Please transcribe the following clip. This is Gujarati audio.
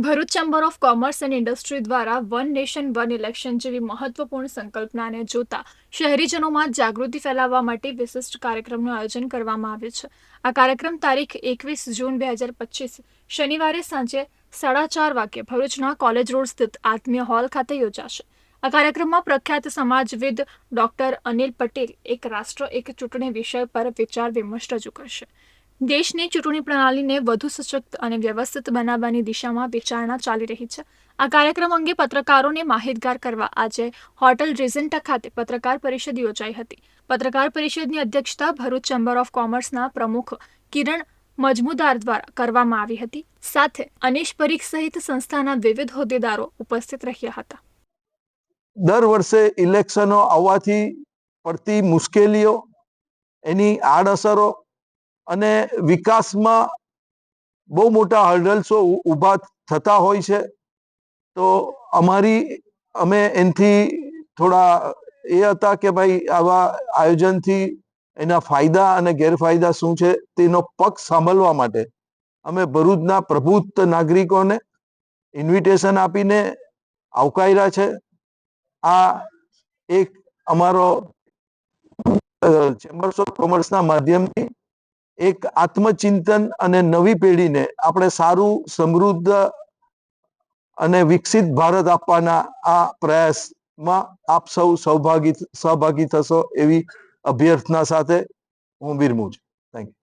Bharuch chamber of commerce and industry દ્વારા વન નેશન વન ઇલેક્શન જેવી મહત્વપૂર્ણ સંકલ્પનાને જોતા શહેરીજનોમાં જાગૃતિ ફેલાવવા માટે વિશિષ્ટ કાર્યક્રમનું આયોજન કરવામાં આવ્યું છે. આ કાર્યક્રમ તારીખ 21 જૂન 2025 શનિવારે સાંજે 4:30 વાગ્યે ભરૂચના કોલેજ રોડ સ્થિત આત્મીય હોલ ખાતે યોજાશે. આ કાર્યક્રમમાં પ્રખ્યાત સમાજવિદ ડોક્ટર અનિલ પટેલ એક રાષ્ટ્ર એક ચૂંટણી વિષય પર વિચાર વિમર્શ રજૂ કરશે. દેશની ચૂંટણી પ્રણાલીને વધુ સશક્ત અને વ્યવસ્થિત બનાવવાની દિશામાં વિચારણા ચાલી રહી છે. આ કાર્યક્રમ અંગે પત્રકારોને માહિતગાર કરવા આજે હોટલ રીજન્ટા ખાતે પત્રકાર પરિષદ યોજાઈ હતી. પત્રકાર પરિષદની અધ્યક્ષતા ભરૂચ ચેમ્બર ઓફ કોમર્સના પ્રમુખ કિરણ મજમુદાર દ્વારા કરવામાં આવી હતી. સાથે અનીશ પરીખ સહિત સંસ્થાના વિવિધ હોદ્દેદારો ઉપસ્થિત રહ્યા હતા. દર વર્ષે ઇલેક્શનો આવવાથી પડતી મુશ્કેલીઓ, એની આડઅસરો અને વિકાસમાં બહુ મોટા હર્ડલ્સો ઊભા થતા હોય છે. તો અમે એનાથી થોડા એ હતા કે ભાઈ આવા આયોજનથી એના ફાયદા અને ગેરફાયદા શું છે તેનો પક્ષ સાંભળવા માટે અમે ભરૂચના પ્રબુદ્ધ નાગરિકોને ઇન્વિટેશન આપીને આવકાર્યા છે. આ એક અમારો ચેમ્બર્સ ઓફ કોમર્સના માધ્યમથી એક આત્મચિંતન અને નવી પેઢીને આપણે સારું, સમૃદ્ધ અને વિકસિત ભારત આપવાના આ પ્રયાસમાં આપ સૌ સહભાગી થશો એવી અભ્યર્થના સાથે હું વિરમું છું. Thank you.